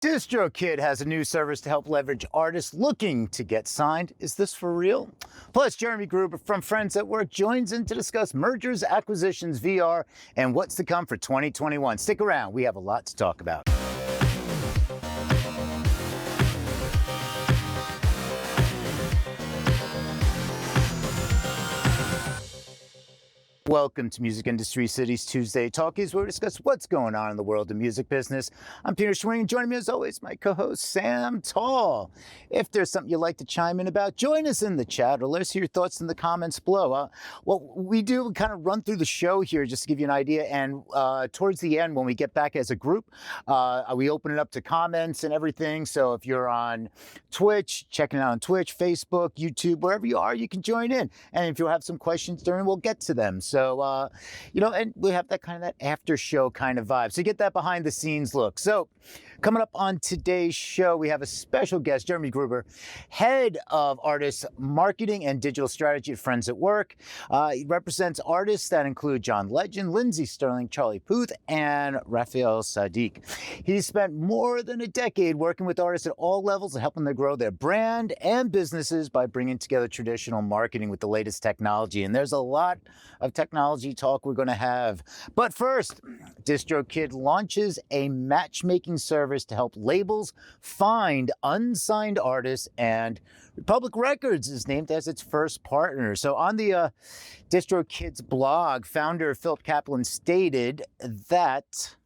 DistroKid has a new service to help leverage artists looking to get signed. Is this for real? Plus, Jeremy Gruber from Friends at Work joins in to discuss mergers, acquisitions, VR, and what's to come for 2021. Stick around. We have a lot to talk about. Welcome to Music Industry City's Tuesday Talkies, where we discuss what's going on in the world of music business. I'm Peter Schwing, and joining me as always, my co-host Sam Tall. If there's something you'd like to chime in about, join us in the chat or let us hear your thoughts in the comments below. Well, we do kind of run through the show here just to give you an idea, and towards the end, when we get back as a group, we open it up to comments and everything. So if you're on Twitch, checking it out on Twitch, Facebook, YouTube, wherever you are, you can join in. And if you have some questions during, we'll get to them. So, and we have that kind of that after show kind of vibe. So you get that behind the scenes look. So coming up on today's show, we have a special guest, Jeremy Gruber, head of artist marketing and digital strategy at Friends at Work. He represents artists that include John Legend, Lindsey Stirling, Charlie Puth, and Raphael Saadiq. He's spent more than a decade working with artists at all levels and helping them grow their brand and businesses by bringing together traditional marketing with the latest technology. And there's a lot of technology talk we're going to have. But first, DistroKid launches a matchmaking service to help labels find unsigned artists, and Republic Records is named as its first partner. So on the DistroKid's blog, founder Philip Kaplan stated that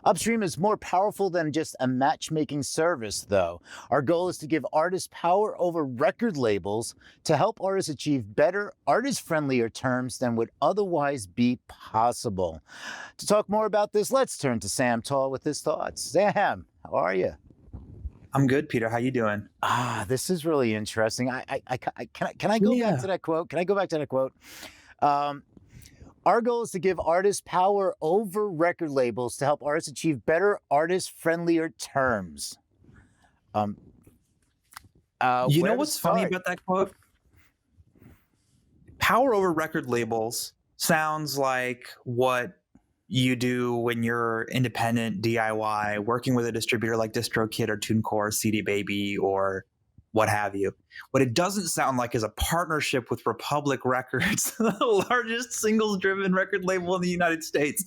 Upstream is more powerful than just a matchmaking service, though. Our goal is to give artists power over record labels to help artists achieve better, artist-friendlier terms than would otherwise be possible. To talk more about this, let's turn to Sam Tall with his thoughts. Sam, how are you? I'm good, Peter. How you doing? This is really interesting. Can I go back to that quote? Can I go back to that quote? Our goal is to give artists power over record labels to help artists achieve better, artist-friendlier terms. You know what's funny about that quote? Power over record labels sounds like what you do when you're independent DIY, working with a distributor like DistroKid or TuneCore, CD Baby, or what have you. What it doesn't sound like is a partnership with Republic Records, the largest singles-driven record label in the United States,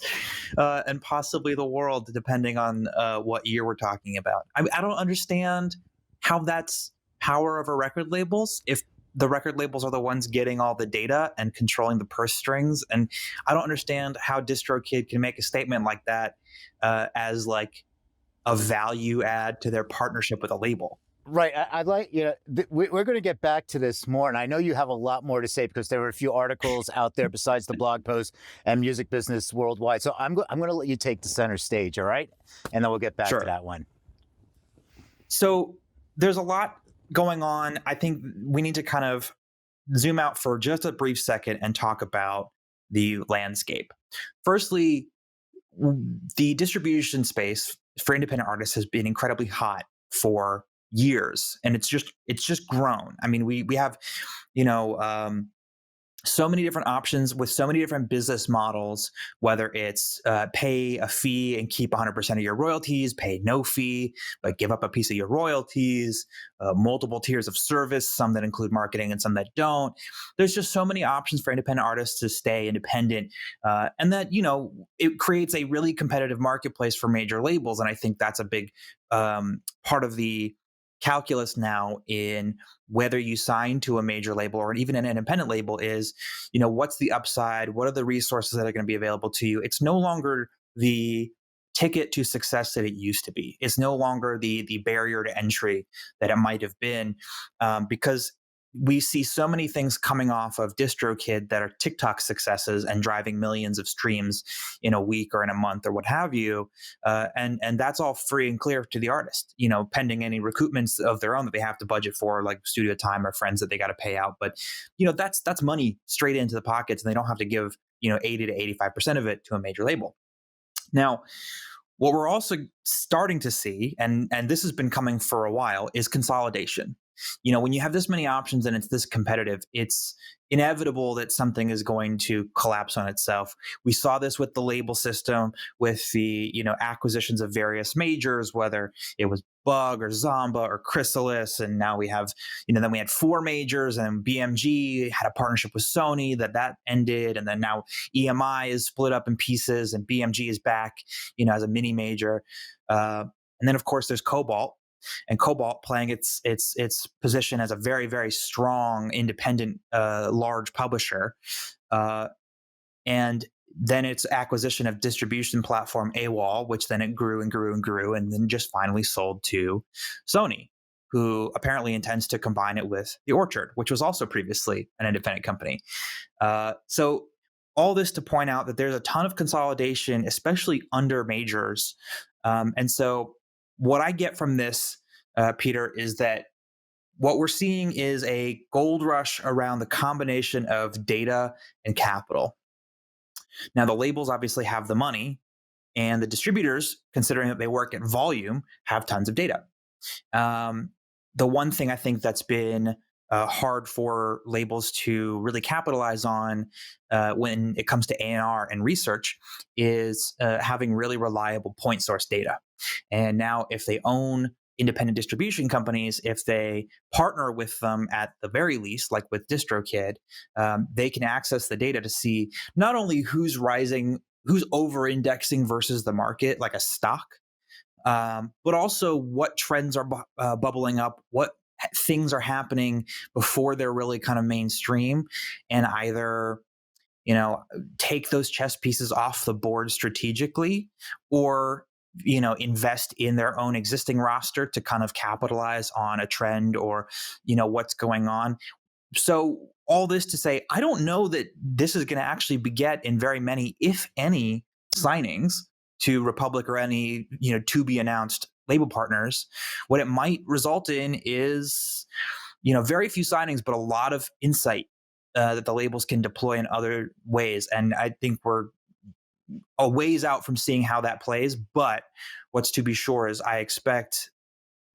and possibly the world, depending on what year we're talking about. I don't understand how that's power over record labels if the record labels are the ones getting all the data and controlling the purse strings. And I don't understand how DistroKid can make a statement like that as like a value add to their partnership with a label. Right. I'd like, we're going to get back to this more. And I know you have a lot more to say because there were a few articles out there besides the blog post and music business worldwide. So I'm going to let you take the center stage. All right. And then we'll get back to that one. So there's a lot going on. I think we need to kind of zoom out for just a brief second and talk about the landscape. Firstly, the distribution space for independent artists has been incredibly hot for years, and it's just grown. I mean, we have, so many different options with so many different business models, whether it's pay a fee and keep 100% of your royalties, pay no fee, but give up a piece of your royalties, multiple tiers of service, some that include marketing and some that don't. There's just so many options for independent artists to stay independent. And that, it creates a really competitive marketplace for major labels. And I think that's a big part of the calculus now in whether you sign to a major label or even an independent label is, what's the upside? What are the resources that are going to be available to you? It's no longer the ticket to success that it used to be. It's no longer the barrier to entry that it might have been, because we see so many things coming off of DistroKid that are TikTok successes and driving millions of streams in a week or in a month or what have you. And that's all free and clear to the artist, pending any recoupments of their own that they have to budget for, like studio time or friends that they got to pay out. But, that's money straight into the pockets, and they don't have to give, 80 to 85% of it to a major label. Now, what we're also starting to see, and this has been coming for a while, is consolidation. when you have this many options and it's this competitive, it's inevitable that something is going to collapse on itself. We saw this with the label system, with the acquisitions of various majors, whether it was Bug or Zomba or Chrysalis, and now we have then we had 4 majors, and BMG had a partnership with Sony that ended, and then now EMI is split up in pieces, and BMG is back as a mini major, and then of course there's Cobalt. And Cobalt playing its position as a very, very strong, independent, large publisher, and then its acquisition of distribution platform AWAL, which then it grew and grew and grew, and then just finally sold to Sony, who apparently intends to combine it with The Orchard, which was also previously an independent company. So all this to point out that there's a ton of consolidation, especially under majors, and so what I get from this, Peter, is that what we're seeing is a gold rush around the combination of data and capital. Now, the labels obviously have the money, and the distributors, considering that they work at volume, have tons of data. The one thing I think that's been hard for labels to really capitalize on when it comes to A&R and research is having really reliable point source data. And now if they own independent distribution companies, if they partner with them at the very least, like with DistroKid, they can access the data to see not only who's rising, who's over-indexing versus the market, like a stock, but also what trends are bubbling up, what things are happening before they're really kind of mainstream, and either take those chess pieces off the board strategically, or invest in their own existing roster to kind of capitalize on a trend or what's going on. So all this to say, I don't know that this is going to actually beget in very many, if any, signings to Republic or any to be announced label partners. What it might result in is very few signings, but a lot of insight that the labels can deploy in other ways. And I think we're a ways out from seeing how that plays. But what's to be sure is I expect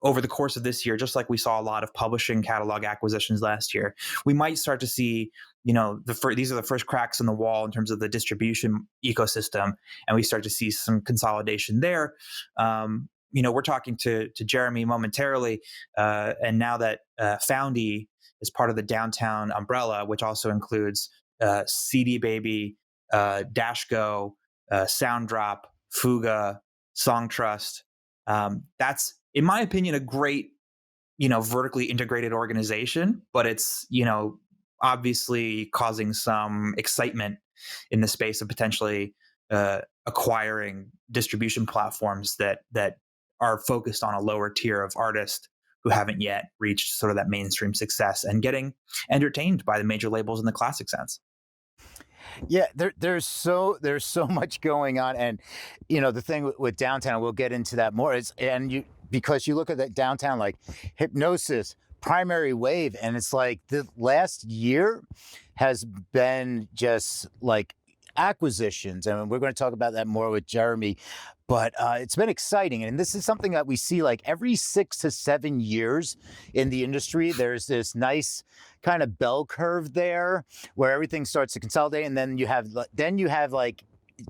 over the course of this year, just like we saw a lot of publishing catalog acquisitions last year, we might start to see, these are the first cracks in the wall in terms of the distribution ecosystem, and we start to see some consolidation there. We're talking to Jeremy momentarily, and now that Found.ee is part of the Downtown umbrella, which also includes CD Baby, Dashgo, Sounddrop, Fuga, Songtrust. That's, in my opinion, a great, vertically integrated organization, but it's, obviously causing some excitement in the space of potentially acquiring distribution platforms that are focused on a lower tier of artists who haven't yet reached sort of that mainstream success and getting entertained by the major labels in the classic sense. Yeah, there's so much going on, and the thing with Downtown, we'll get into that more. Because you look at that Downtown, like Hypnosis, Primary Wave, and it's like the last year has been just like acquisitions, and we're going to talk about that more with Jeremy. But it's been exciting, and this is something that we see like every 6 to 7 years in the industry. There's this nice kind of bell curve there where everything starts to consolidate, and then you have like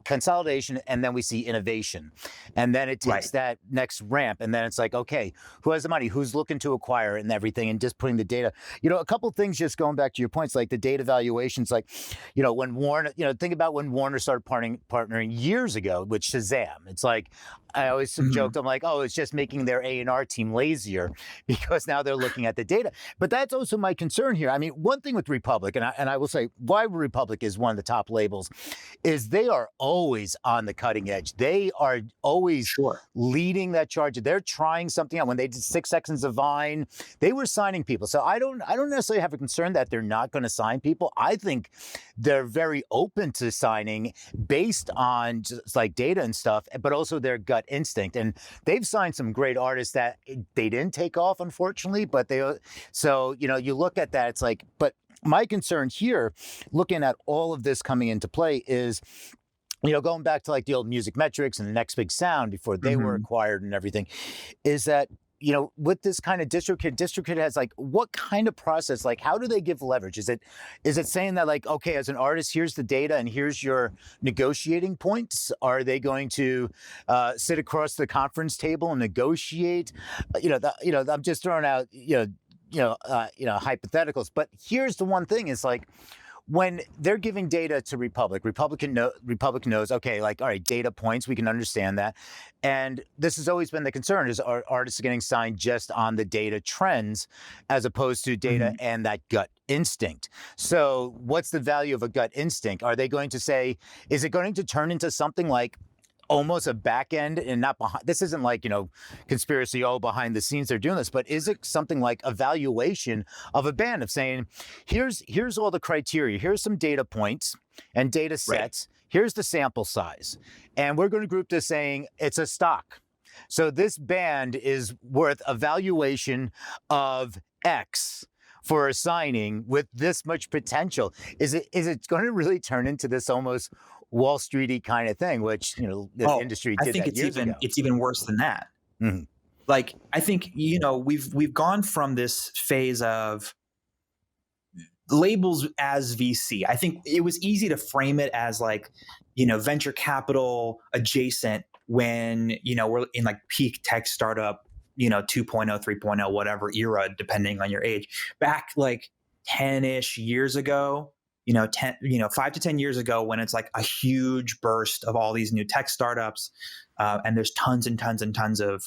consolidation, and then we see innovation, and then it takes that next ramp, and then it's like, okay, who has the money, who's looking to acquire it and everything, and just putting the data. A couple of things, just going back to your points, like the data valuations, like when Warner, think about when Warner started partnering years ago with Shazam. It's like, I always joked, I'm like, oh, it's just making their A&R team lazier because now they're looking at the data. But that's also my concern here. I mean, one thing with Republic, and I will say why Republic is one of the top labels, is they are always on the cutting edge. They are always leading that charge. They're trying something out. When they did 6 Seconds of Vine, they were signing people. So I don't necessarily have a concern that they're not going to sign people. I think they're very open to signing based on just like data and stuff, but also their gut instinct. And they've signed some great artists that they didn't take off, unfortunately, but you look at that, it's like, but my concern here, looking at all of this coming into play, is going back to like the old Music Metrics and the Next Big Sound before they were acquired and everything, is that with this kind of DistroKid has like, what kind of process, like, how do they give leverage? Is it saying that like, okay, as an artist, here's the data and here's your negotiating points? Are they going to sit across the conference table and negotiate? I'm just throwing out, hypotheticals, but here's the one thing is like, when they're giving data to Republic knows, okay, like, all right, data points, we can understand that. And this has always been the concern is are artists getting signed just on the data trends as opposed to data and that gut instinct. So what's the value of a gut instinct? Are they going to say, is it going to turn into something like almost a back end and not behind? This isn't like, conspiracy, behind the scenes they're doing this, but is it something like evaluation of a band of saying, here's all the criteria, here's some data points and data sets, here's the sample size, and we're going to group this saying it's a stock. So this band is worth a valuation of X for a signing with this much potential. Is it going to really turn into this almost Wall Street-y kind of thing, which the industry did that years ago? It's even worse than that. Mm-hmm. Like, I think we've gone from this phase of labels as VC. I think it was easy to frame it as like venture capital adjacent when we're in like peak tech startup 2.0, 3.0, whatever era, depending on your age. Back like 10-ish years ago, 5 to 10 years ago, when it's like a huge burst of all these new tech startups, and there's tons and tons and tons of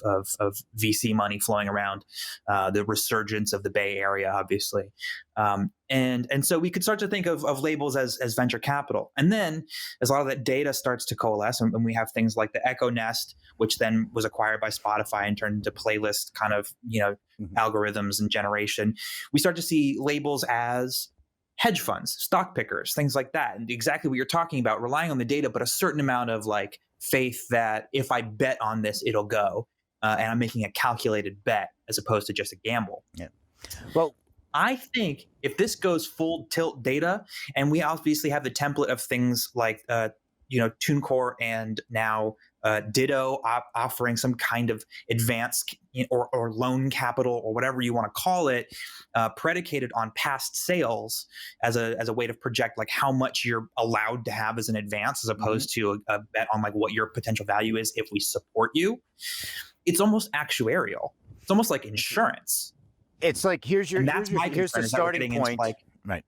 VC money flowing around, the resurgence of the Bay Area, obviously. And so we could start to think of labels as venture capital. And then as a lot of that data starts to coalesce, and we have things like the Echo Nest, which then was acquired by Spotify and turned into playlist kind of, algorithms and generation, we start to see labels as hedge funds, stock pickers, things like that. And exactly what you're talking about, relying on the data, but a certain amount of like faith that if I bet on this, it'll go. And I'm making a calculated bet as opposed to just a gamble. Yeah. Well, I think if this goes full tilt data, and we obviously have the template of things like, TuneCore and now Ditto offering some kind of advanced or loan capital or whatever you want to call it, predicated on past sales as a way to project like how much you're allowed to have as an advance, as opposed to a bet on like what your potential value is if we support you. It's almost actuarial. It's almost like insurance. It's like here's the starting point. Right.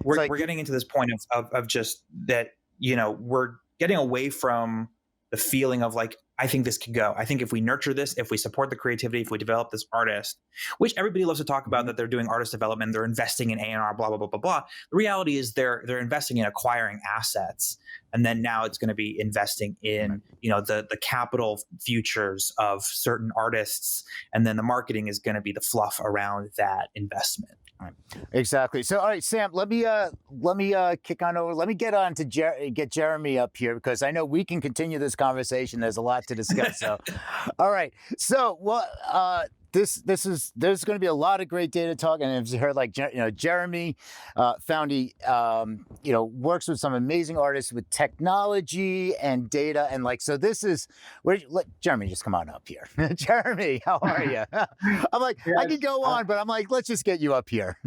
We're getting into this point of just that, we're getting away from the feeling of like, I think this could go. I think if we nurture this, if we support the creativity, if we develop this artist, which everybody loves to talk about, that they're doing artist development, they're investing in A&R, blah, blah, blah, blah, blah. The reality is they're investing in acquiring assets. And then now it's going to be investing in, the capital futures of certain artists. And then the marketing is going to be the fluff around that investment. Right. Exactly. So, all right, Sam, let me kick on over. Let me get on to get Jeremy up here, because I know we can continue this conversation. There's a lot to discuss. So, all right. So, there's going to be a lot of great data talk, and as you heard, like Jeremy Foud.ee, works with some amazing artists with technology and data, and like, so this is where let Jeremy just come on up here. Jeremy, how are you? I'm like, yes, I could go on, but I'm like, let's just get you up here.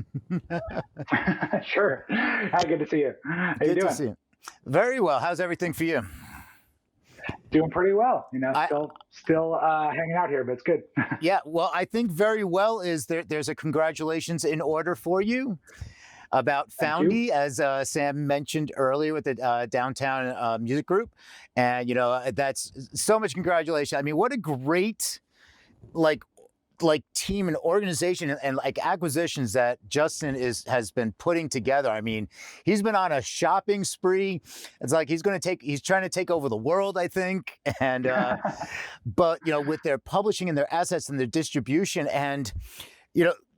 Sure. Hi, good to see you. How you doing? To see you. Very well. How's everything for you? Doing pretty well, still hanging out here, but it's good. Yeah, well, I think very well is there's a congratulations in order for you about Foud.ee, as Sam mentioned earlier with the downtown music group. And, that's so much congratulations. I mean, what a great, like team and organization and like acquisitions that Justin has been putting together. I mean, he's been on a shopping spree. It's like he's trying to take over the world, I think. And but with their publishing and their assets and their distribution, and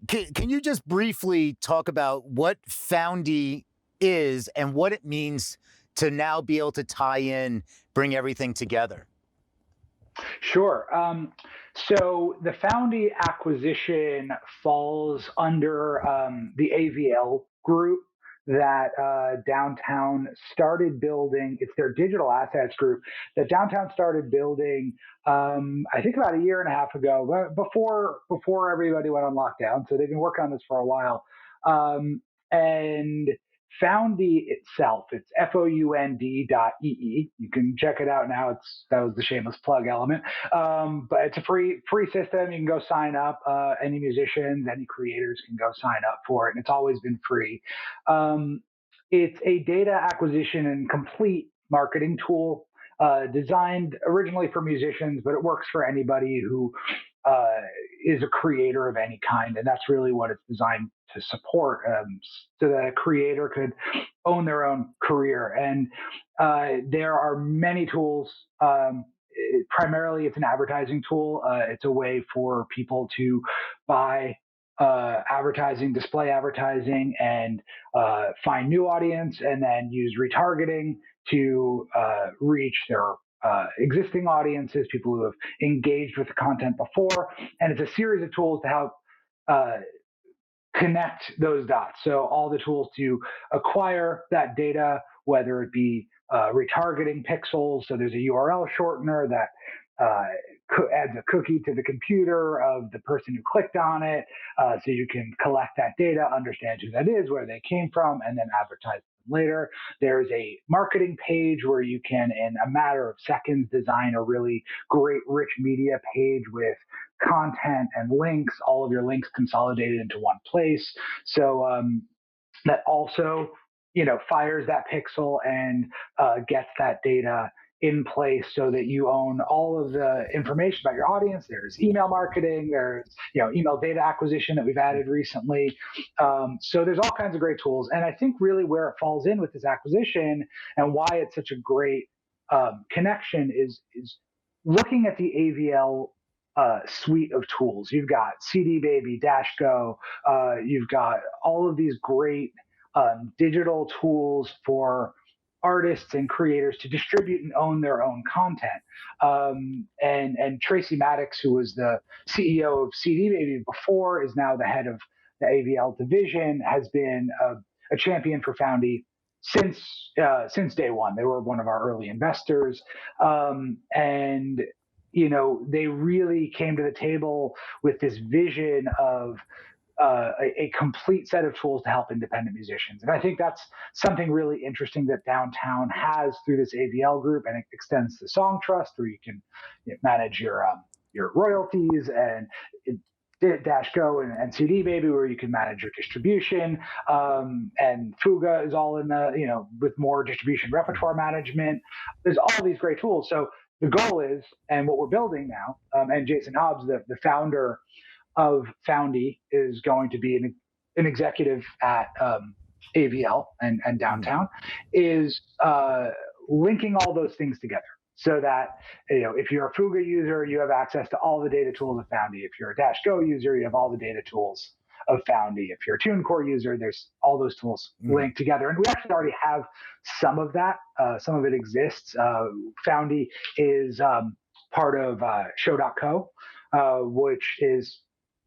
can you just briefly talk about what Foud.ee is and what it means to now be able to tie in, bring everything together? Sure. So the Foud.ee acquisition falls under the AVL group that Downtown started building. It's their digital assets group that Downtown started building, I think about a year and a half ago, before everybody went on lockdown. So they've been working on this for a while. And Found.ee itself, it's found.ee. You can check it out now. That was the shameless plug element. But it's a free system. You can go sign up. Any musicians, any creators can go sign up for it, and it's always been free. It's a data acquisition and complete marketing tool designed originally for musicians, but it works for anybody who is a creator of any kind, and that's really what it's designed to support, so that a creator could own their own career. And there are many tools. Primarily, it's an advertising tool. It's a way for people to buy advertising, display advertising, and find new audience, and then use retargeting to reach their existing audiences, people who have engaged with the content before. And it's a series of tools to help connect those dots. So all the tools to acquire that data, whether it be retargeting pixels. So there's a URL shortener that adds a cookie to the computer of the person who clicked on it, so you can collect that data, understand who that is, where they came from, and then advertise them later. There's a marketing page where you can, in a matter of seconds, design a really great, rich media page with content and links, all of your links consolidated into one place. So that also, fires that pixel and gets that data in place so that you own all of the information about your audience. There's email marketing, there's email data acquisition that we've added recently. So there's all kinds of great tools. And I think really where it falls in with this acquisition and why it's such a great connection is looking at the AVL suite of tools. You've got CD Baby, Dash Go, you've got all of these great digital tools for artists and creators to distribute and own their own content. And Tracy Maddox, who was the CEO of CD Baby before, is now the head of the AVL division, has been a champion for Found.ee since day one. They were one of our early investors. And they really came to the table with this vision of a complete set of tools to help independent musicians. And I think that's something really interesting that Downtown has through this AVL group, and it extends to Song Trust, where you can manage your royalties, and Dash Go and CD Baby, where you can manage your distribution, and Fuga is all in the, with more distribution repertoire management. There's all these great tools. So the goal is, and what we're building now, and Jason Hobbs, the founder of Found.ee, is going to be an executive at AVL and Downtown, is linking all those things together so that, if you're a Fuga user, you have access to all the data tools of Found.ee. If you're a Dash Go user, you have all the data tools of Found.ee. If you're a TuneCore user, there's all those tools linked together. And we actually already have some of that. Some of it exists. Found.ee is part of Show.co, which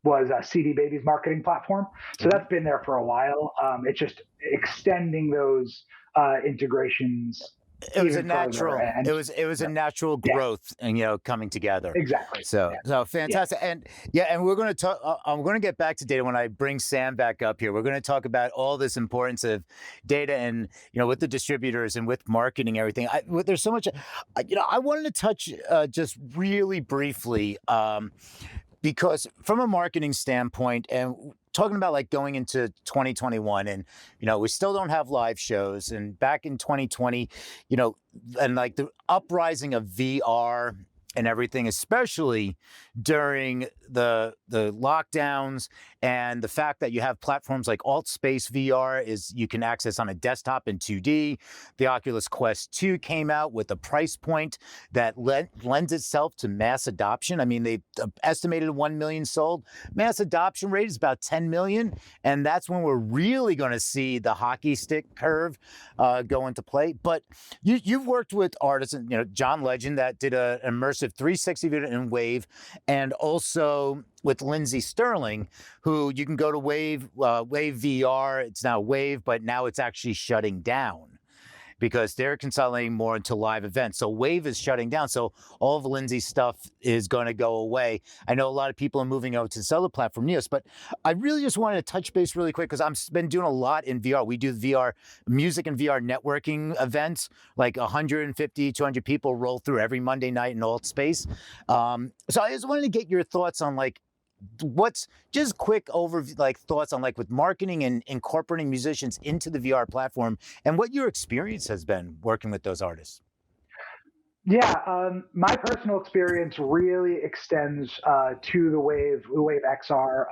was CD Baby's marketing platform. So that's been there for a while. It's just extending those integrations. It was a natural. It was a natural growth, and coming together. Exactly. So fantastic, and we're going to talk. I'm going to get back to data when I bring Sam back up here. We're going to talk about all this importance of data, and with the distributors and with marketing, everything. There's so much. I wanted to touch just really briefly. Because from a marketing standpoint, and talking about like going into 2021, and we still don't have live shows, and back in 2020, and like the uprising of VR and everything, especially during the lockdowns, and the fact that you have platforms like AltSpace VR is you can access on a desktop in 2D. The Oculus Quest 2 came out with a price point that lends itself to mass adoption. I mean, they estimated 1 million sold. Mass adoption rate is about 10 million, and that's when we're really going to see the hockey stick curve go into play. But you've worked with artists, and John Legend that did an immersive immersive 360 video in Wave, and also with Lindsey Stirling, who you can go to Wave VR. It's now Wave, but now it's actually shutting down because they're consolidating more into live events. So Wave is shutting down. So all of Lindsey's stuff is going to go away. I know a lot of people are moving over to this other platform, Neos, but I really just wanted to touch base really quick because I've been doing a lot in VR. We do VR music and VR networking events, like 150, 200 people roll through every Monday night in Alt Space. So I just wanted to get your thoughts on like, what's just quick overview, like thoughts on like with marketing and incorporating musicians into the VR platform and what your experience has been working with those artists. Yeah, my personal experience really extends to the Wave XR,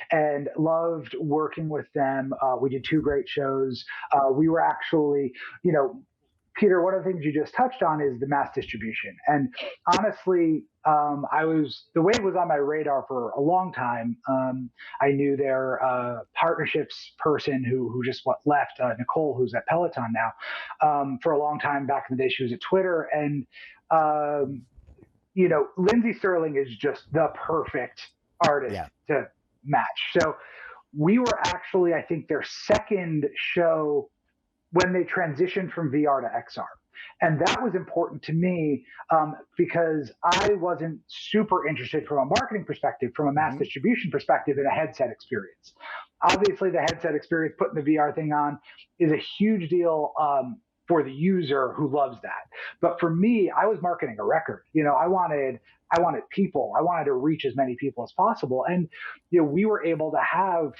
and loved working with them. We did 2 great shows. We were actually, Peter, one of the things you just touched on is the mass distribution. And honestly, the Wave was on my radar for a long time. I knew their partnerships person who just left, Nicole, who's at Peloton now, for a long time. Back in the day, she was at Twitter. And, Lindsey Stirling is just the perfect artist to match. So we were actually, I think, their second show when they transitioned from VR to XR. And that was important to me because I wasn't super interested from a marketing perspective, from a mass distribution perspective, in a headset experience. Obviously, the headset experience, putting the VR thing on, is a huge deal for the user who loves that. But for me, I was marketing a record. I wanted people. I wanted to reach as many people as possible. And we were able to have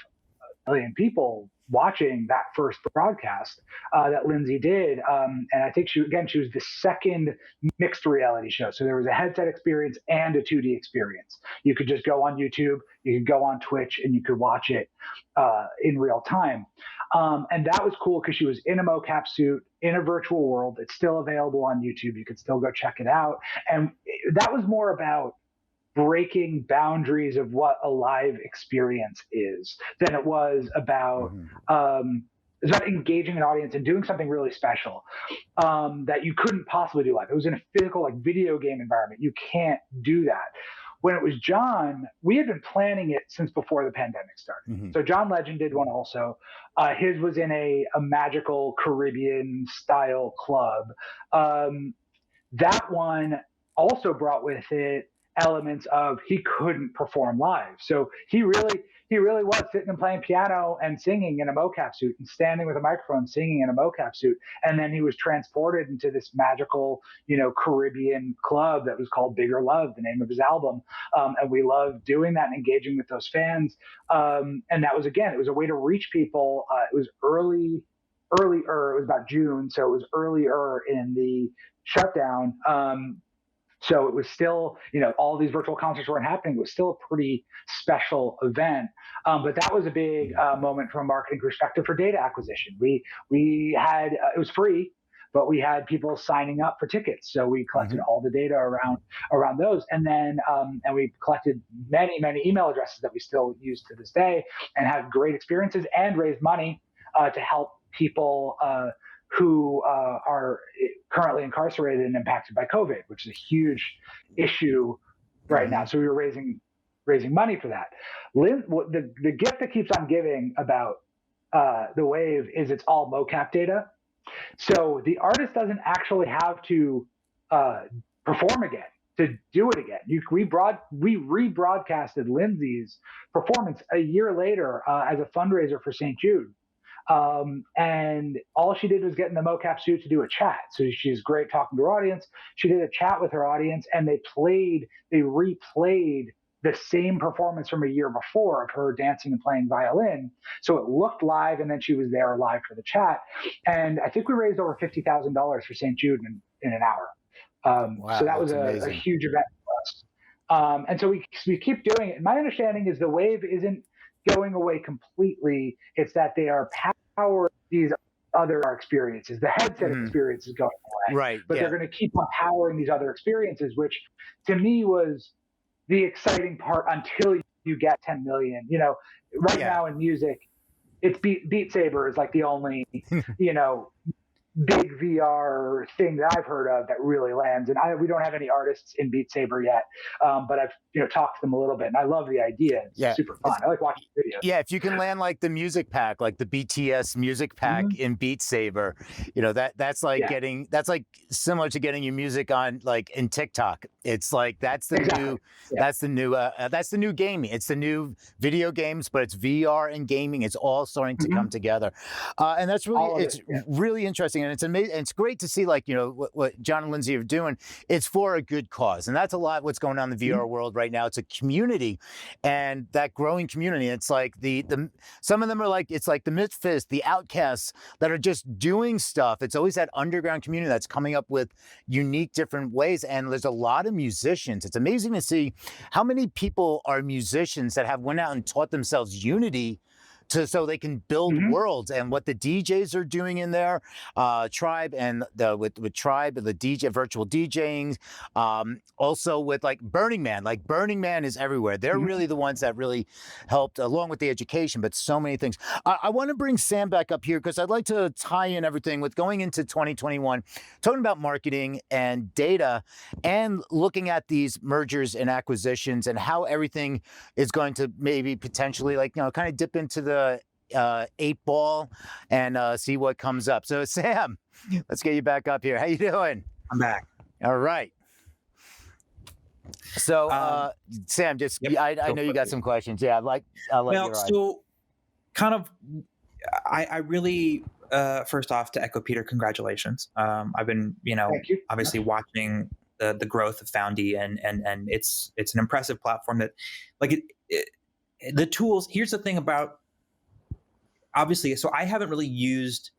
a million people watching that first broadcast that Lindsey did. And I think she was the second mixed reality show. So there was a headset experience and a 2D experience. You could just go on YouTube, you could go on Twitch, and you could watch it in real time. And that was cool because she was in a mocap suit in a virtual world. It's still available on YouTube. You could still go check it out. And that was more about breaking boundaries of what a live experience is than it was about engaging an audience and doing something really special that you couldn't possibly do live. It was in a physical, video game environment. You can't do that. When it was John, we had been planning it since before the pandemic started. So John Legend did one also. His was in a magical Caribbean style club. That one also brought with it elements of he couldn't perform live. So he really was sitting and playing piano and singing in a mocap suit and standing with a microphone singing in a mocap suit. And then he was transported into this magical, Caribbean club that was called Bigger Love, the name of his album. And we loved doing that and engaging with those fans. And that was, again, it was a way to reach people. It was earlier, it was about June. So it was earlier in the shutdown. So it was still, all these virtual concerts weren't happening. It was still a pretty special event. But that was a big moment from a marketing perspective for data acquisition. We had, it was free, but we had people signing up for tickets. So we collected all the data around those. And then, and we collected many, many email addresses that we still use to this day and had great experiences and raised money to help people who are currently incarcerated and impacted by COVID, which is a huge issue right now. So we were raising money for that. The gift that keeps on giving about the Wave is it's all mocap data. So the artist doesn't actually have to perform again, to do it again. We rebroadcasted Lindsey's performance a year later as a fundraiser for St. Jude. And all she did was get in the mocap suit to do a chat. So she's great talking to her audience. She did a chat with her audience, and they replayed the same performance from a year before of her dancing and playing violin. So it looked live, and then she was there live for the chat. And I think we raised over $50,000 for St. Jude in an hour. Wow, so that was a huge event for us. And so we keep doing it. And my understanding is the Wave isn't going away completely. It's that they are powering these other experiences. The headset experience is going away, right? But they're going to keep on powering these other experiences, which to me was the exciting part until you get 10 million. Now in music, it's Beat Saber is like the only, big VR thing that I've heard of that really lands. And we don't have any artists in Beat Saber yet, but I've talked to them a little bit, and I love the idea. It's super fun. I like watching videos. Yeah, if you can land like the music pack, like the BTS music pack in Beat Saber, that's like that's like similar to getting your music on like in TikTok. It's like that's the new gaming. It's the new video games, but it's VR and gaming. It's all starting to come together, and that's really really interesting, and it's amazing. And it's great to see like what John and Lindsey are doing. It's for a good cause, and that's a lot what's going on in the VR world right now. It's a community, and that growing community. It's like the some of them are like, it's like the misfits, the outcasts that are just doing stuff. It's always that underground community that's coming up with unique different ways, and there's a lot of musicians. It's amazing to see how many people are musicians that have went out and taught themselves Unity so they can build worlds, and what the DJs are doing in there, Tribe and with Tribe, the DJ virtual DJing, also with like Burning Man is everywhere. They're really the ones that really helped, along with the education, but so many things. I want to bring Sam back up here because I'd like to tie in everything with going into 2021, talking about marketing and data, and looking at these mergers and acquisitions and how everything is going to maybe potentially like kind of dip into the 8 ball and see what comes up. So Sam, let's get you back up here. How you doing? I'm back. All right. So Sam, just I know you got some questions. Yeah, I'll let you ride. So kind of, I really first off, to echo Peter, congratulations. I've been obviously watching the growth of Found.ee, and it's an impressive platform that like the tools. Here's the thing about, obviously, so I haven't really used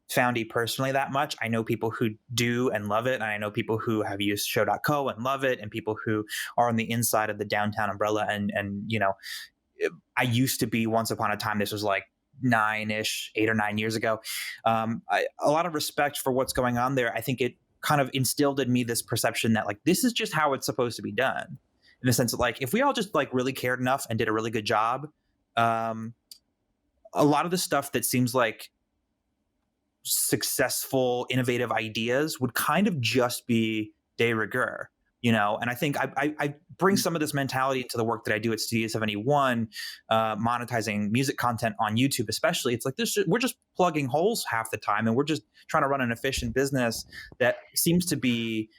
Found.ee personally that much. I know people who do and love it, and I know people who have used show.co and love it, and people who are on the inside of the downtown umbrella. And I used to be, once upon a time, this was like 8 or 9 years ago. A lot of respect for what's going on there. I think it kind of instilled in me this perception that like this is just how it's supposed to be done, in the sense that like if we all just like really cared enough and did a really good job, a lot of the stuff that seems like successful, innovative ideas would kind of just be de rigueur, and I think I bring some of this mentality into the work that I do at Studio 71, monetizing music content on YouTube, especially. It's like we're just plugging holes half the time, and we're just trying to run an efficient business that seems to be,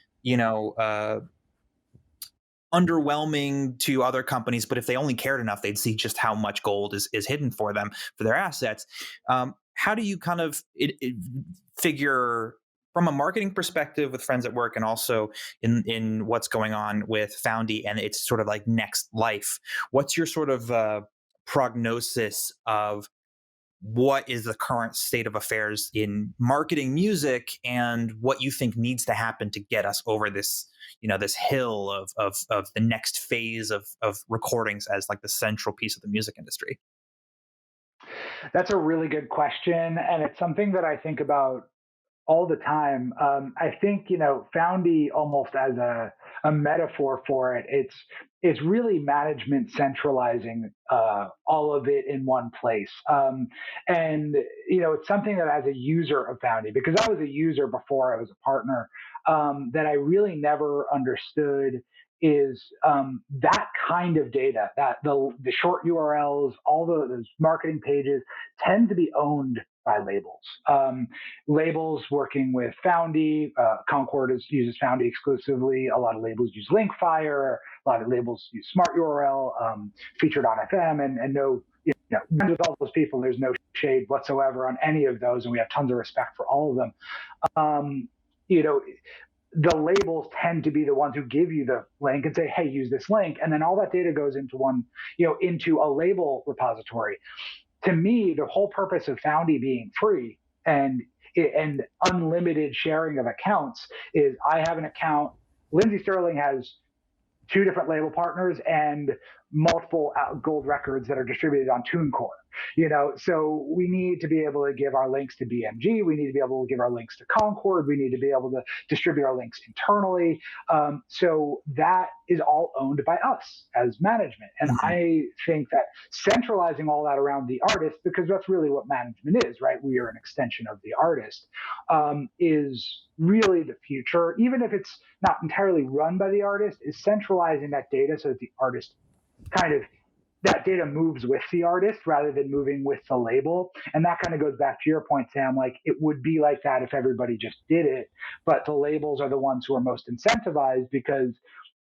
underwhelming to other companies, but if they only cared enough, they'd see just how much gold is hidden for them, for their assets. How do you kind of figure, from a marketing perspective with friends at work, and also in what's going on with Found.ee and its sort of like next life, what's your sort of prognosis of what is the current state of affairs in marketing music, and what you think needs to happen to get us over this, this hill of the next phase of recordings as like the central piece of the music industry? That's a really good question, and it's something that I think about all the time. I think Found.ee, almost as a metaphor for it, it's really management centralizing all of it in one place. And it's something that, as a user of Found.ee, because I was a user before I was a partner, that I really never understood is that kind of data, that the short URLs, all those marketing pages tend to be owned by labels. Labels working with Found.ee, Concord uses Found.ee exclusively. A lot of labels use Linkfire. A lot of labels use Smart URL, featured on FM, and no, with all those people, there's no shade whatsoever on any of those, and we have tons of respect for all of them. The labels tend to be the ones who give you the link and say, hey, use this link. And then all that data goes into into a label repository. To me, the whole purpose of Found.ee being free and unlimited sharing of accounts is, I have an account. Lindsey Stirling has 2 different label partners, and multiple gold records that are distributed on TuneCore. So we need to be able to give our links to BMG. We need to be able to give our links to Concord. We need to be able to distribute our links internally. So that is all owned by us as management. And I think that centralizing all that around the artist, because that's really what management is, right? We are an extension of the artist, is really the future. Even if it's not entirely run by the artist, is centralizing that data so that the artist that data moves with the artist rather than moving with the label. And that kind of goes back to your point, Sam, like it would be like that if everybody just did it, but the labels are the ones who are most incentivized because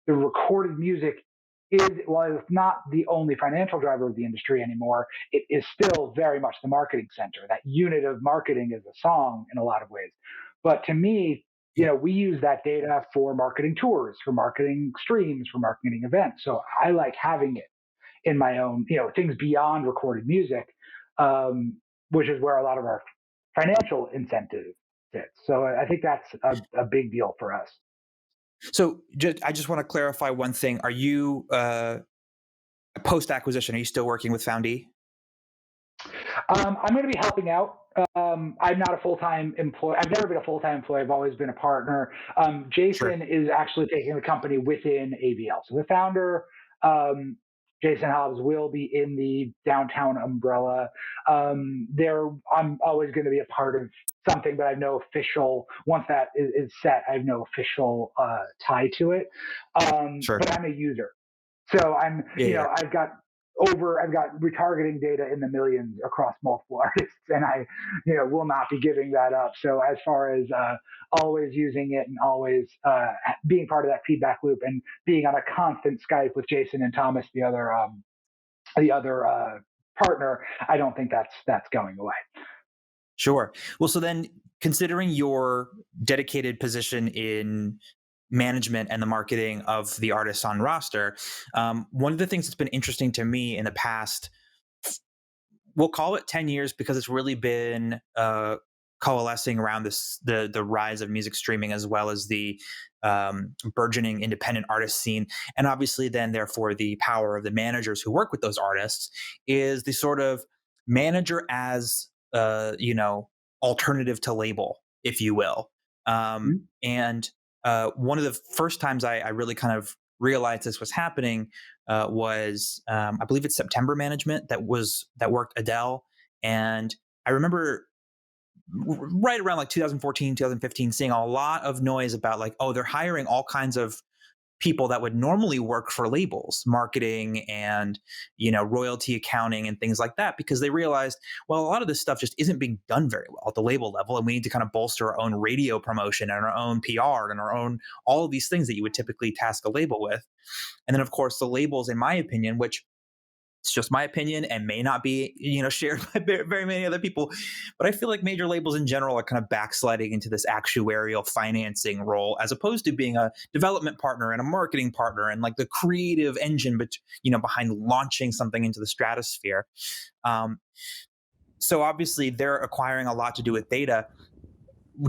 the recorded music is, while it's not the only financial driver of the industry anymore, it is still very much the marketing center. That unit of marketing is a song in a lot of ways. But to me, we use that data for marketing tours, for marketing streams, for marketing events. So I like having it in my own, things beyond recorded music, which is where a lot of our financial incentive sits. So I think that's a big deal for us. So I just want to clarify one thing. Are you post-acquisition? Are you still working with Found.ee? I'm going to be helping out. I'm not a full-time employee. I've never been a full-time employee. I've always been a partner. Jason is actually taking the company within AVL. So the founder, Jason Hobbs, will be in the downtown umbrella. I'm always going to be a part of something, but I have no official, once that is set, I have no official tie to it. But I'm a user. So I've got retargeting data in the millions across multiple artists, and I, will not be giving that up. So as far as always using it and always being part of that feedback loop and being on a constant Skype with Jason and Thomas, the other partner, I don't think that's going away. Sure. Well, so then considering your dedicated position in management and the marketing of the artists on roster, one of the things that's been interesting to me in the past, we'll call it 10 years because it's really been coalescing around the rise of music streaming as well as the burgeoning independent artist scene. And obviously then therefore the power of the managers who work with those artists is the sort of manager as alternative to label, if you will. And one of the first times I really kind of realized this was happening was I believe it's September Management that worked Adele. And I remember right around like 2014, 2015, seeing a lot of noise about like, oh, they're hiring all kinds of people that would normally work for labels, marketing and, royalty accounting and things like that, because they realized, well, a lot of this stuff just isn't being done very well at the label level. And we need to kind of bolster our own radio promotion and our own PR and our own, all of these things that you would typically task a label with. And then of course the labels, in my opinion, which it's just my opinion and may not be, shared by very many other people, but I feel like major labels in general are kind of backsliding into this actuarial financing role as opposed to being a development partner and a marketing partner and like the creative engine, but behind launching something into the stratosphere. So obviously they're acquiring a lot to do with data.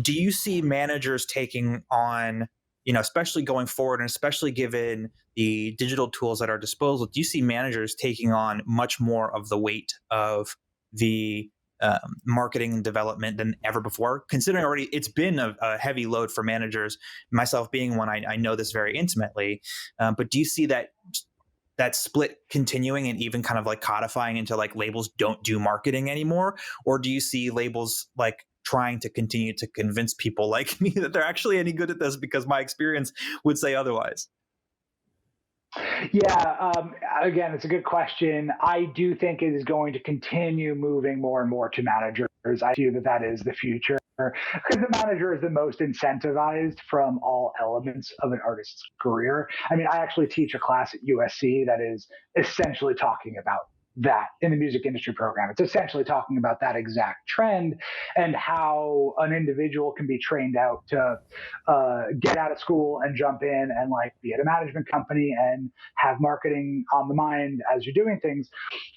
Do you see managers taking on, especially going forward and especially given the digital tools at our disposal, do you see managers taking on much more of the weight of the marketing and development than ever before? Considering already it's been a heavy load for managers, myself being one, I know this very intimately. But do you see that split continuing and even kind of like codifying into like labels don't do marketing anymore? Or do you see labels like trying to continue to convince people like me that they're actually any good at this because my experience would say otherwise? Yeah, again, it's a good question. I do think it is going to continue moving more and more to managers. I feel that is the future because the manager is the most incentivized from all elements of an artist's career. I mean, I actually teach a class at USC that is essentially talking about that in the music industry program. It's essentially talking about that exact trend and how an individual can be trained out to get out of school and jump in and like be at a management company and have marketing on the mind as you're doing things.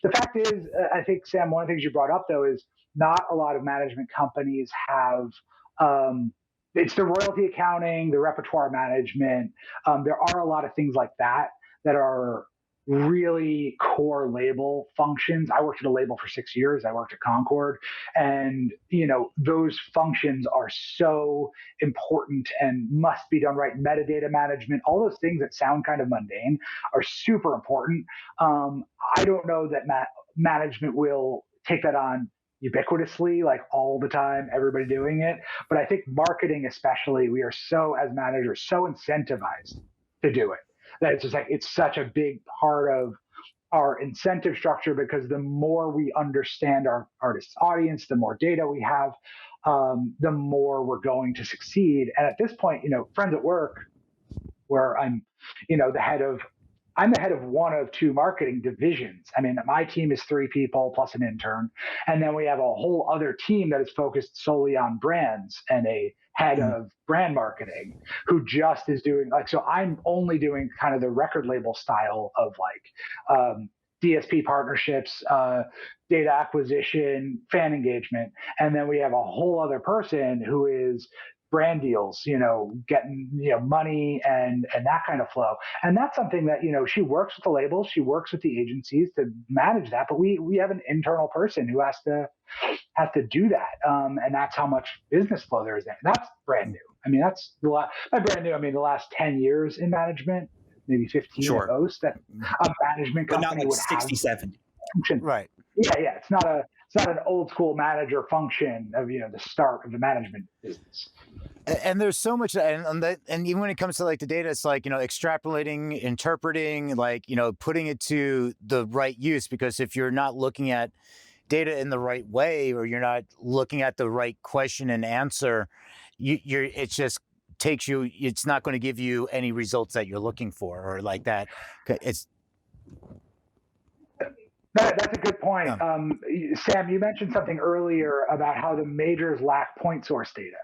The fact is, I think, Sam, one of the things you brought up though is not a lot of management companies have it's the royalty accounting, the repertoire management. There are a lot of things like that are really core label functions. I worked at a label for 6 years. I worked at Concord, and those functions are so important and must be done right. Metadata management, all those things that sound kind of mundane are super important. I don't know that management will take that on ubiquitously, like all the time, everybody doing it. But I think marketing, especially, we are so, as managers, so incentivized to do it that it's just like it's such a big part of our incentive structure, because the more we understand our artist's audience, the more data we have, the more we're going to succeed. And at this point, friends at work, where I'm the head of one of two marketing divisions. I mean, my team is 3 people plus an intern. And then we have a whole other team that is focused solely on brands, and a head of brand marketing who just is doing so I'm only doing kind of the record label style of DSP partnerships, data acquisition, fan engagement. And then we have a whole other person who is brand deals, getting, money and that kind of flow. And that's something that, she works with the labels, she works with the agencies to manage that. But we have an internal person who has to do that. And that's how much business flow there is there. That's brand new. I mean, that's by brand new, I mean, the last 10 years in management, maybe 15 at most, that a management company but not like would 60, 70. Function. Right. Yeah. It's not an old school manager function of, the start of the management business. And there's so much, and even when it comes to the data, it's extrapolating, interpreting, putting it to the right use. Because if you're not looking at data in the right way, or you're not looking at the right question and answer, it just takes you. It's not going to give you any results that you're looking for, or like that. That's a good point. Sam, you mentioned something earlier about how the majors lack point source data.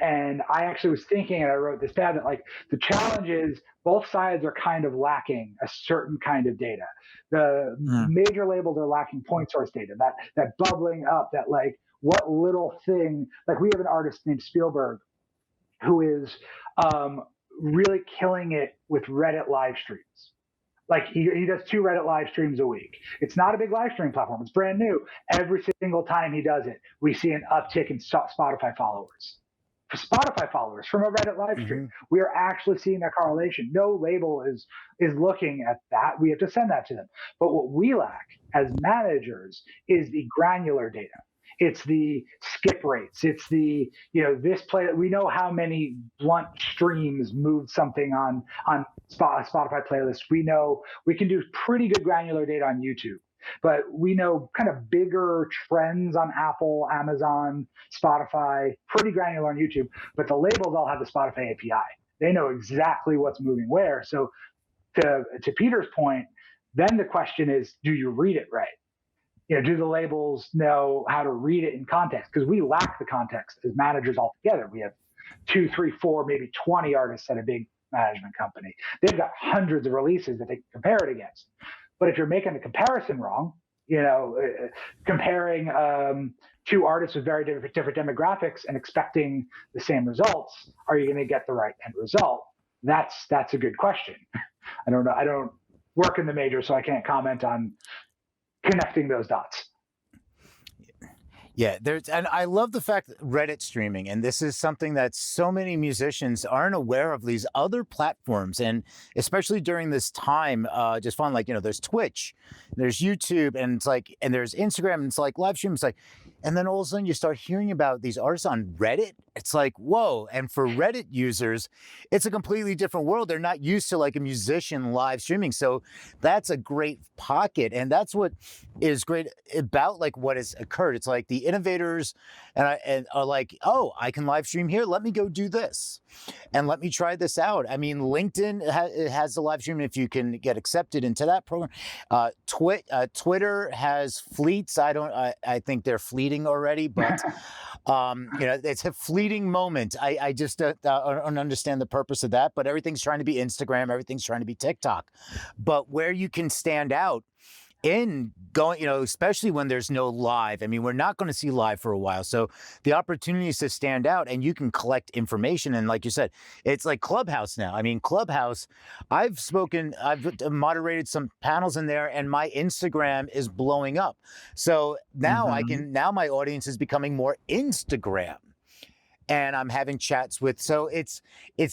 And I actually was thinking, and I wrote this down, that the challenge is both sides are kind of lacking a certain kind of data. The major labels are lacking point source data, that bubbling up, that what little thing, we have an artist named Spielberg who is really killing it with Reddit live streams. He does 2 Reddit live streams a week. It's not a big live stream platform. It's brand new. Every single time he does it, we see an uptick in Spotify followers. For Spotify followers from a Reddit live stream, we are actually seeing that correlation. No label is looking at that. We have to send that to them. But what we lack as managers is the granular data. It's the skip rates. It's the, this play. We know how many blunt streams moved something on Spotify playlists. We know we can do pretty good granular data on YouTube, but we know kind of bigger trends on Apple, Amazon, Spotify, pretty granular on YouTube. But the labels all have the Spotify API. They know exactly what's moving where. So to Peter's point, then the question is, do you read it right? Do the labels know how to read it in context? Because we lack the context as managers altogether. We have 2, 3, 4, maybe 20 artists at a big management company. They've got hundreds of releases that they can compare it against. But if you're making the comparison wrong, comparing 2 artists with very different demographics and expecting the same results, are you going to get the right end result? That's a good question. I don't know. I don't work in the major, so I can't comment on connecting those dots. Yeah, and I love the fact that Reddit streaming, and this is something that so many musicians aren't aware of, these other platforms, and especially during this time, just fun, there's Twitch, there's YouTube, and it's and there's Instagram, and it's live streams, and then all of a sudden you start hearing about these artists on Reddit. It's whoa. And for Reddit users, it's a completely different world. They're not used to a musician live streaming. So that's a great pocket. And that's what is great about what has occurred. It's the innovators and are oh, I can live stream here. Let me go do this. And let me try this out. I mean, LinkedIn has the live stream if you can get accepted into that program. Twitter has fleets. I think they're fleeting already, but it's a fleeting moment. I just don't understand the purpose of that, but everything's trying to be Instagram. Everything's trying to be TikTok. But where you can stand out in going, especially when there's no live. I mean, we're not going to see live for a while. So the opportunities to stand out and you can collect information. And like you said, it's like Clubhouse now. I mean, Clubhouse, I've moderated some panels in there and my Instagram is blowing up. So now now my audience is becoming more Instagram. And I'm having chats with, so it's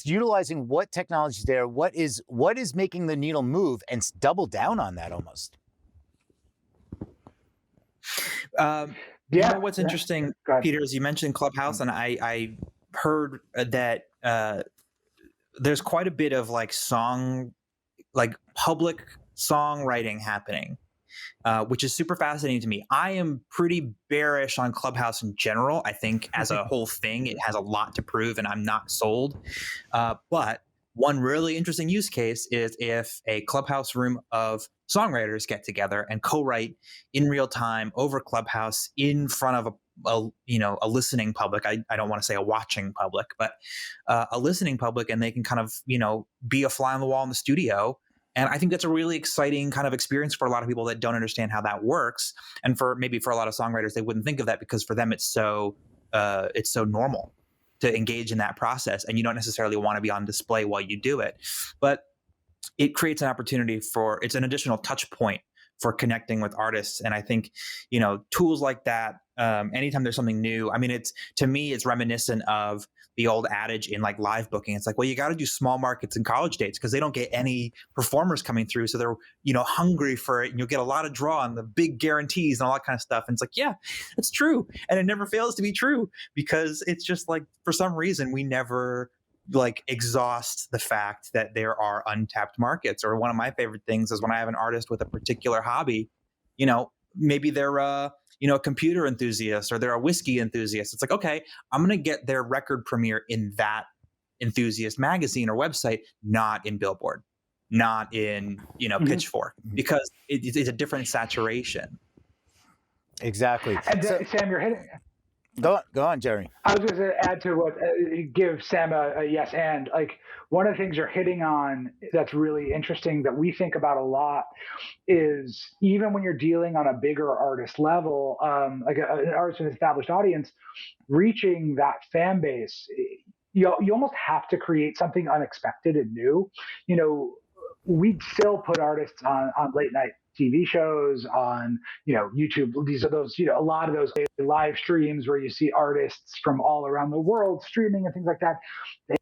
utilizing what technology is there, what is making the needle move, and double down on that almost. What's interesting, Peter, is you mentioned Clubhouse, and I heard that there's quite a bit of public songwriting happening, which is super fascinating to me. I am pretty bearish on Clubhouse in general. I think as a whole thing, it has a lot to prove, and I'm not sold. But one really interesting use case is if a Clubhouse room of songwriters get together and co-write in real time over Clubhouse in front of a listening public. I don't want to say a watching public, but a listening public, and they can kind of, be a fly on the wall in the studio. And I think that's a really exciting kind of experience for a lot of people that don't understand how that works. And for a lot of songwriters, they wouldn't think of that because for them it's so normal to engage in that process, and you don't necessarily want to be on display while you do it. But it creates an opportunity it's an additional touch point for connecting with artists. And I think, tools like that, anytime there's something new, I mean, to me, it's reminiscent of the old adage in live booking. It's like, well, you got to do small markets and college dates because they don't get any performers coming through. So they're, hungry for it, and you'll get a lot of draw on the big guarantees and all that kind of stuff. And it's like, yeah, it's true. And it never fails to be true because it's just for some reason, we never exhaust the fact that there are untapped markets. Or one of my favorite things is when I have an artist with a particular hobby, maybe they're a computer enthusiast or they're a whiskey enthusiast. It's like, okay, I'm going to get their record premiere in that enthusiast magazine or website, not in Billboard, not in, Pitchfork, because it's a different saturation. Exactly. And Sam, you're hitting. Go on, Jerry. I was going to add to what give Sam a yes and one of the things you're hitting on that's really interesting that we think about a lot is even when you're dealing on a bigger artist level, like an artist with an established audience, reaching that fan base, you almost have to create something unexpected and new. We still put artists on late night TV shows, on YouTube. These are those a lot of those live streams where you see artists from all around the world streaming and things like that.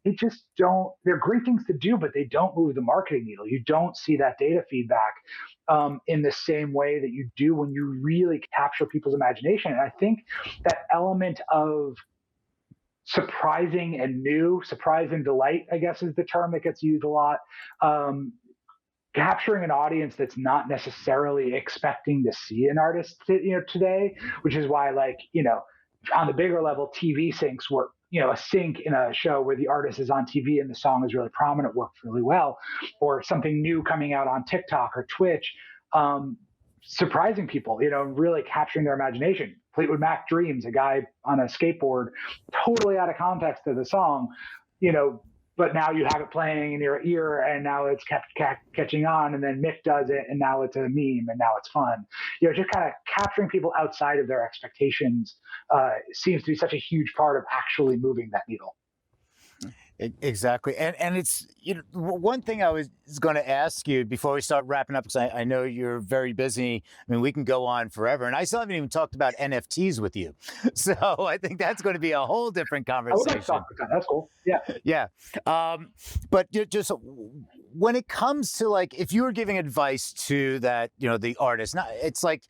They just don't. They're great things to do, but they don't move the marketing needle. You don't see that data feedback in the same way that you do when you really capture people's imagination. And I think that element of surprising and new, surprise and delight, I guess, is the term that gets used a lot. Capturing an audience that's not necessarily expecting to see an artist, today, which is why, on the bigger level, TV syncs work. A sync in a show where the artist is on TV and the song is really prominent works really well, or something new coming out on TikTok or Twitch, surprising people, really capturing their imagination. Fleetwood Mac Dreams, a guy on a skateboard, totally out of context of the song, but now you have it playing in your ear, and now it's catching on, and then Mick does it, and now it's a meme, and now it's fun. Just kind of capturing people outside of their expectations seems to be such a huge part of actually moving that needle. Exactly. And it's, one thing I was going to ask you before we start wrapping up, because I know you're very busy. I mean, we can go on forever. And I still haven't even talked about NFTs with you. So I think that's going to be a whole different conversation. I would like to talk about that. That's cool. Yeah. Yeah. But just when it comes to if you were giving advice to that, the artist, it's like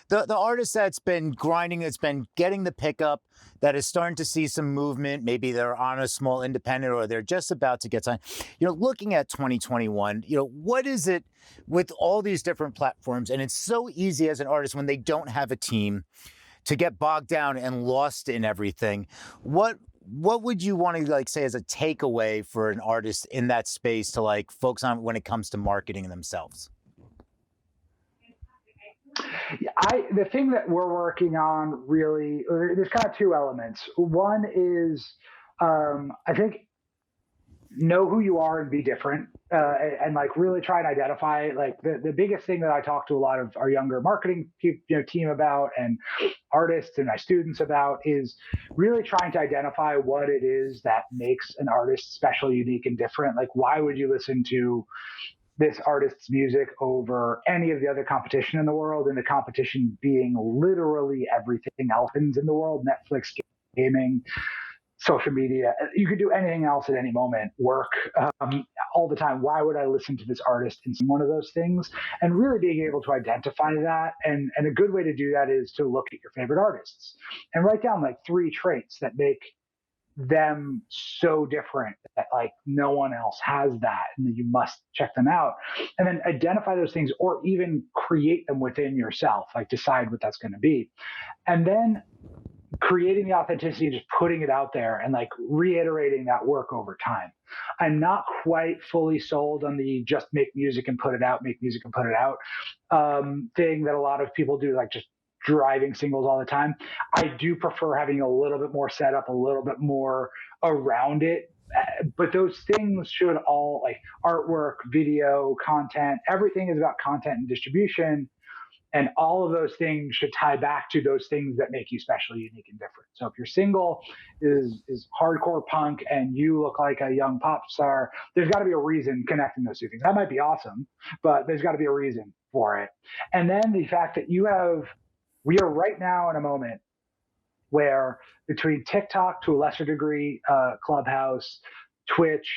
the artist that's been grinding, that's been getting the pickup, that is starting to see some movement. Maybe they're on a small independent or they're just about to get signed. Looking at 2021, what is it with all these different platforms? And it's so easy as an artist when they don't have a team to get bogged down and lost in everything. What would you want to say as a takeaway for an artist in that space to focus on when it comes to marketing themselves? The thing that we're working on really, there's kind of two elements. One is, I think know who you are and be different, and like really try and identify like the biggest thing that I talk to a lot of our younger marketing team about, and artists and my students about, is really trying to identify what it is that makes an artist special, unique, and different. Like, why would you listen to this artist's music over any of the other competition in the world, and the competition being literally everything else in the world: Netflix, gaming, social media. You could do anything else at any moment, work, all the time. Why would I listen to this artist in one of those things? And really being able to identify that. And a good way to do that is to look at your favorite artists and write down like 3 traits that make them so different that like no one else has that, and that you must check them out. And then identify those things, or even create them within yourself, like decide what that's going to be. And then creating the authenticity, just putting it out there and like reiterating that work over time. I'm not quite fully sold on the just make music and put it out, make music and put it out thing that a lot of people do, like just driving singles all the time. I do prefer having a little bit more setup, a little bit more around it. But those things should all, like artwork, video, content, everything is about content and distribution. And all of those things should tie back to those things that make you special, unique, and different. So if your single is hardcore punk and you look like a young pop star, there's got to be a reason connecting those 2 things. That might be awesome, but there's got to be a reason for it. And then the fact that we are right now in a moment where between TikTok, to a lesser degree, Clubhouse, Twitch,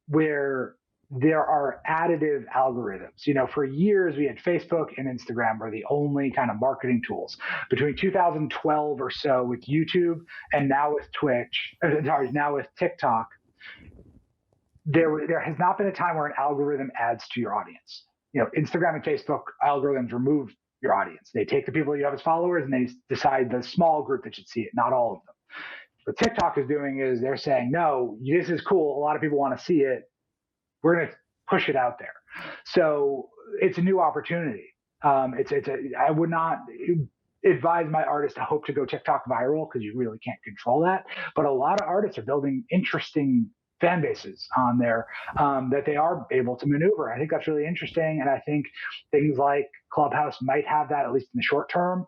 where there are additive algorithms. For years we had Facebook and Instagram were the only kind of marketing tools. Between 2012 or so with YouTube, and now with now with TikTok, there has not been a time where an algorithm adds to your audience. Instagram and Facebook algorithms remove your audience. They take the people you have as followers and they decide the small group that should see it, not all of them. What TikTok is doing is they're saying, no, this is cool. A lot of people want to see it. We're going to push it out there. So it's a new opportunity. I would not advise my artists to hope to go TikTok viral, because you really can't control that. But a lot of artists are building interesting fan bases on there that they are able to maneuver. I think that's really interesting. And I think things like Clubhouse might have that, at least in the short term.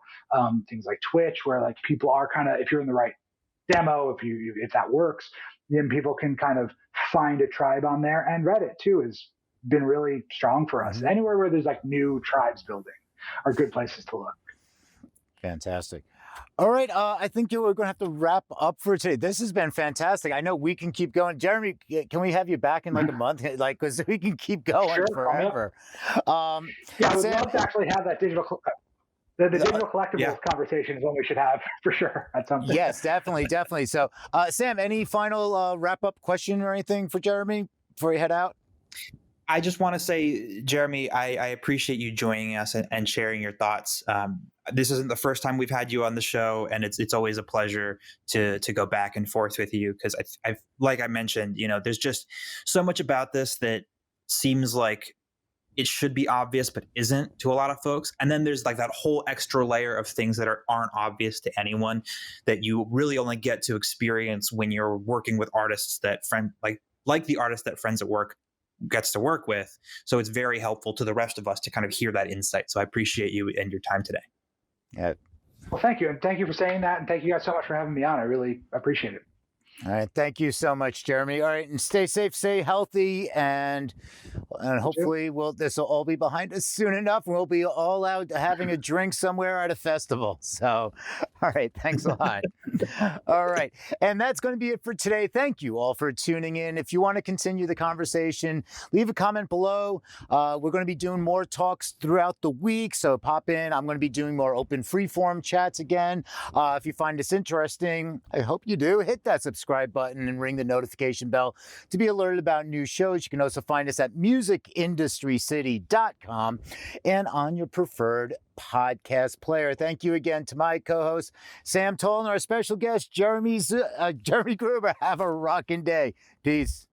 Things like Twitch, where like people are kind of, if you're in the right demo, if that works, then people can kind of find a tribe on there. And Reddit too has been really strong for us. Anywhere where there's like new tribes building are good places to look. Fantastic. All right, I think we're going to have to wrap up for today. This has been fantastic. I know we can keep going. Jeremy, can we have you back in like a month? Like, because we can keep going forever. Yeah, I would love to actually have that digital. The digital collectibles conversation is one we should have for sure at some point. Yes, definitely. So, Sam, any final wrap-up question or anything for Jeremy before you head out? I just want to say, Jeremy, I appreciate you joining us and sharing your thoughts. This isn't the first time we've had you on the show, and it's always a pleasure to go back and forth with you, because I've like I mentioned, there's just so much about this that seems like it should be obvious but isn't to a lot of folks. And then there's like that whole extra layer of things that aren't obvious to anyone, that you really only get to experience when you're working with artists that like the artist that Friends at Work gets to work with. So it's very helpful to the rest of us to kind of hear that insight. So I appreciate you and your time today. Yeah. Well, thank you. And thank you for saying that. And thank you guys so much for having me on. I really appreciate it. All right. Thank you so much, Jeremy. All right. And stay safe, stay healthy. And hopefully this will all be behind us soon enough. We'll be all out having a drink somewhere at a festival. So, all right. Thanks a lot. All right. And that's going to be it for today. Thank you all for tuning in. If you want to continue the conversation, leave a comment below. We're going to be doing more talks throughout the week. So pop in. I'm going to be doing more open freeform chats again. If you find this interesting, I hope you do. Hit that subscribe button and ring the notification bell to be alerted about new shows. You can also find us at musicindustrycity.com and on your preferred podcast player. Thank you again to my co-host, Sam Toll, and our special guest, Jeremy Gruber. Have a rocking day. Peace.